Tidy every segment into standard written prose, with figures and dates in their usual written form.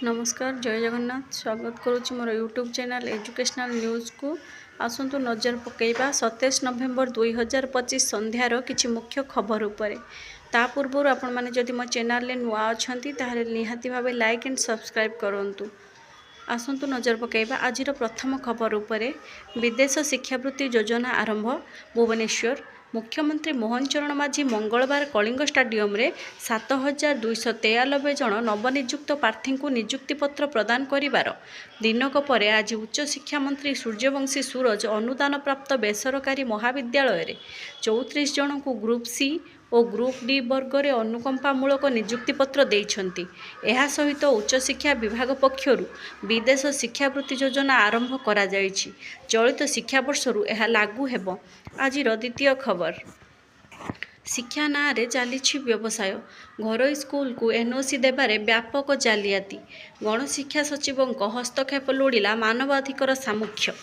नमस्कार जय जगन्नाथ स्वागत करुच्ची मोर यूट्यूब चैनल एजुकेशनल न्यूज को आसतु नजर पकईबा 27 नवेम्बर 2025 संध्यार किछि मुख्य खबर उपरे ता पूर्व आपण माने जदि मो चैनल ले नुआ अछंती ताहाले निहाती भाबे लाइक एंड सब्सक्राइब करंतु। आसतु नजर पकईबा आजिर प्रथम खबर उपरे विदेश शिक्षावृत्ति योजना आरंभ भुवनेश्वर मुख्यमंत्री मोहन चरण माझी मंगलवार कलिंग स्टाडियम रे 7293 जन नवनियुक्त प्रार्थी को नियुक्तिपत्र प्रदान करिवार दिनक परे आज उच्च शिक्षा मंत्री सूर्यवंशी सूरज अनुदान प्राप्त बेसरकारी महाविद्यालय रे 34 जन को ग्रुप सी और ग्रुप डी वर्ग रे अनुकंपामूलक नियुक्तिपत्र देइछंती। एहा सहित उच्च शिक्षा विभाग पक्षरु विदेश शिक्षावृत्ति योजना आरंभ करा जायछि। चलित शिक्षा वर्षरु एहा लागू हेबो। आजिर द्वितीय खबर शिक्षा ना रे चलीछि व्यवसाय घरोई स्कूल को एनओसी देबारे व्यापक जालियाती गणशिक्षा सचिवों हस्तक्षेप लोड़िला मानवाधिकार सामुख्य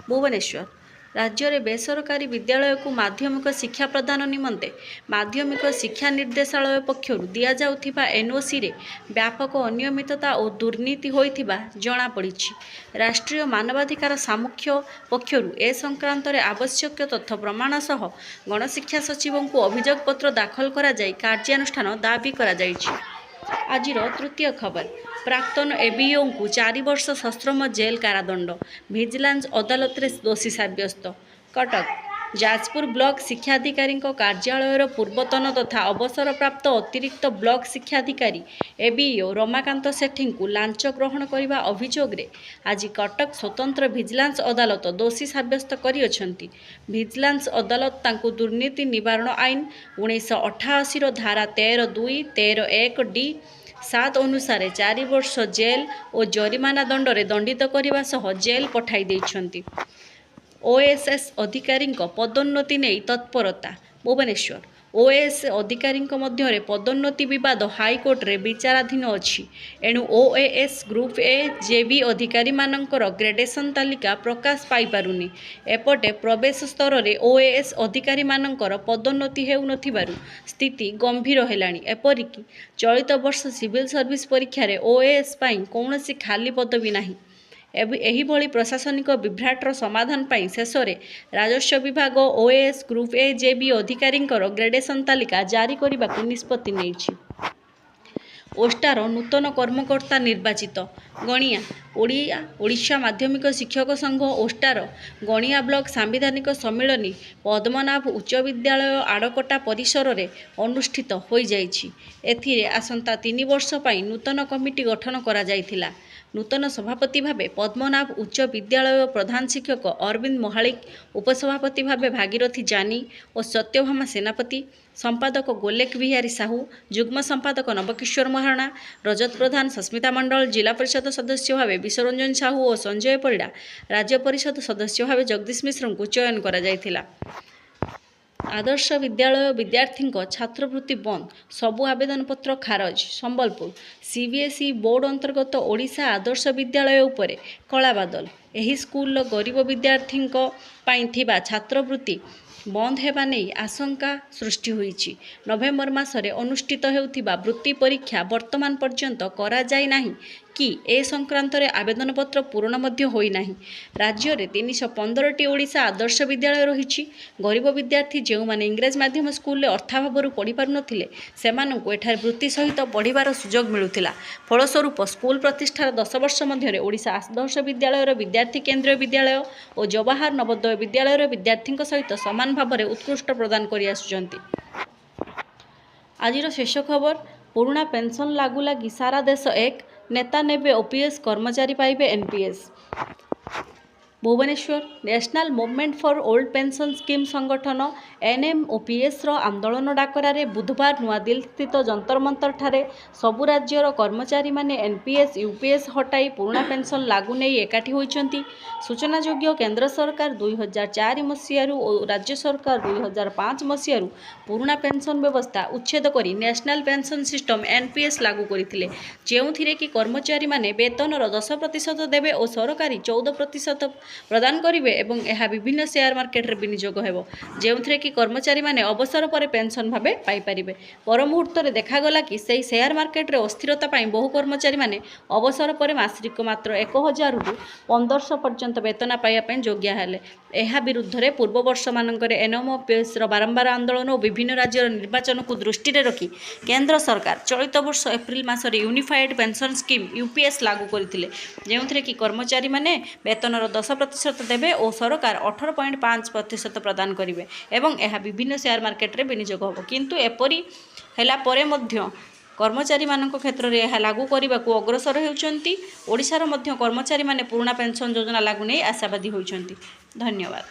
भुवनेश्वर राज्य में बेसरकारी विद्यालय को माध्यमिक शिक्षा प्रदान निमंते माध्यमिक शिक्षा निर्देशालय पक्षर दि जाउथिबा एनओसी रे व्यापक अनियमितता और दुर्नीति होइथिबा जणा पड़िछि। राष्ट्रीय मानवाधिकार सामुख्य पक्षर ए संक्रांत रे आवश्यक तथ्य प्रमाण सह गणशिक्षा सचिवों को अभियोग पत्र दाखल करा जाय कार्यानुष्ठान दाबी करा जायछि। आजिर तृतीय खबर प्राक्तन एबीओ को 4 वर्ष सश्रम जेल कारादंड भिजिलांस अदालत रे दोषी साब्यस्त। कटक जाजपुर ब्लॉक शिक्षाधिकारी कार्यालयर पूर्वतन तथा अवसरप्राप्त अतिरिक्त ब्लॉक शिक्षाधिकारी एबीओ रमाकांत सेठी को लांच ग्रहण करने अभियोग रे आज कटक स्वतंत्र भिजिलांस अदालत दोषी साब्यस्त करिअछंती। भिजिलांस अदालत तांको दुर्नीति निवारण आईन 1988 धारा 13(2) 13(1) डी 7 अनुसार 4 वर्ष जेल और जरिमाना दंड रे दंडित करने सह जेल पठाई देइछंती। ओएसएस अधिकारी पदोन्नति नहीं तत्परता भुवनेश्वर ओएएस अधिकारी मध्य पदोन्नति विवाद हाईकोर्ट रे विचाराधीन अछि। एणु ओएएस ग्रुप ए जेबी अधिकारी मानकर ग्रेडेशन तालिका प्रकाश पाई पारुनी। एपटे प्रवेश स्तर रे ओएएस अधिकारी मानकर पदोन्नति हेउ नथिबारु स्थिति गंभीर हेलाणी। एपरिकी चलित वर्ष सिविल सर्विस परीक्षा रे ओएएस पाई कौनसी खाली पदवी नाही। एही भली प्रशासनिक विभ्राटर समाधान पाई शेष में राजस्व विभाग ओएएस ग्रुप ए जेबी अधिकारी ग्रेडेशन तालिका जारी करने को निष्पत्ति नेइछि। ओस्टार नूतन कर्मकर्ता निर्वाचित गणिया ओडिशा माध्यमिक शिक्षक संघ ओस्टार गणिया ब्लॉक सांविधानिक सम्मिलनी पद्मनाभ उच्च विद्यालय आड़कोटा परिसर में अनुष्ठित हो जाइछि। एथिरे आसंता 3 वर्ष पाई नूतन कमिटी गठन करा जाइथिला। नूतन सभापति भावे पद्मनाभ उच्च विद्यालय प्रधान शिक्षक अरविंद महालिक, उपसभापति भावे भागीरथी जानी और सत्यभामा सेनापति, संपादक गोलेख बिहारी साहू, जुग्म संपादक नवकिशोर महाराणा, रजत प्रधान सस्मिता मंडल, जिला परिषद सदस्य भावे विश्वरंजन साहू और संजय परिड़ा, राज्य परिषद सदस्य भावे जगदीश मिश्र को चयन करा जायथिला। आदर्श विद्यालय विद्यार्थी छात्रवृत्ति बंद सबु आवेदन पत्र खारज संबलपुर सीबीएसई बोर्ड अंतर्गत ओडिशा आदर्श विद्यालय उपरे कला बादल एही स्कूल गरीब विद्यार्थी थिबा छात्रवृत्ति बंद हेबा नहीं आशंका सृष्टि होईछि। नवेम्बर मासरे अनुष्ठित हेउथिबा वृत्ति परीक्षा वर्तमान पर्यंत करा जाय नाही कि ए संक्रांत रे आवेदन पत्र पूर्ण मध्य होई नाही। राज्य रे 315टी ओडिशा आदर्श विद्यालय रहिछि। गरीब विद्यार्थी जेउ माने इंग्रेज माध्यम स्कूल रे अर्थाभावरु पढ़ी पारु नथिले सेमानंकु एठार वृत्ति सहित पढ़िबार सुजोग मिलुथिला। फलस्वरूप स्कूल प्रतिष्ठार 10 वर्ष मध्य ओडिशा आदर्श विद्यालय विद्यार्थी केंद्रीय विद्यालय और जवाहर नवोदय विद्यालय विद्यार्थी सहित समान भाव में उत्कृष्ट प्रदान करि आसुचंती। आजिर शेष खबर पुराना पेंशन लागू लगी सारा देश एक नेता नेबे ओपीएस कर्मचारी पाइबे NPS. Bhubaneswar national movement for old pension scheme संगठन एनएमओपीएस आंदोलन डाकरारे बुधवार नुआदिल्ली स्थित जंतर मंतर ठारे सबु राज्यर कर्मचारी माने एनपीएस यूपीएस हटाई पुराना पेंशन लागू नहीं एकाठी होइचंती। सूचनायोग्य केंद्र सरकार 2004 मसीहारू और राज्य सरकार 2005 मसीहारू पुराना पेंशन व्यवस्था उच्छेद करी नेशनल पेंशन सिस्टम एनपीएस लागू करथिले जेउथिरे कि कर्मचारी माने वेतनर 10% देबे और सरकारी 14% प्रदान करेंगे और यह विभिन्न शेयर मार्केट रे विनियोग हेबो जेउथरे कि कर्मचारी माने अवसर पर पेंशन भाबे पाई परिबे। पर मुहूर्त रे देखागला कि सेही शेयर मार्केट रे अस्थिरता पाई बहु कर्मचारी माने अवसर पर मासिक मात्र 1000 रु 1500 पर्यंत वेतन पाइबा योग्य हेले। यह विरुद्ध रे पूर्व वर्ष मानकर एनएमओपीएस बारंबार आंदोलन और विभिन्न राज्यर निर्वाचन को दृष्टि रखी केंद्र सरकार चलित वर्ष एप्रिल मासरे यूनिफाइड पेंशन स्कीम यूपीएस लागू करथिले जेउथरे कि कर्मचारी माने वेतनर 10% देबे और सरकार 18.5% प्रदान करिवे एवं यह विभिन्न शेयर मार्केट रे विनियोग होबो। किंतु एपरी हैला परे मध्य कर्मचारी मानक क्षेत्र में यह लागू करने को अग्रसर होउछंती। ओडिशार मध्य कर्मचारी माने पुराना पेंशन योजना लागू नहीं आशावादी होइछंती। धन्यवाद।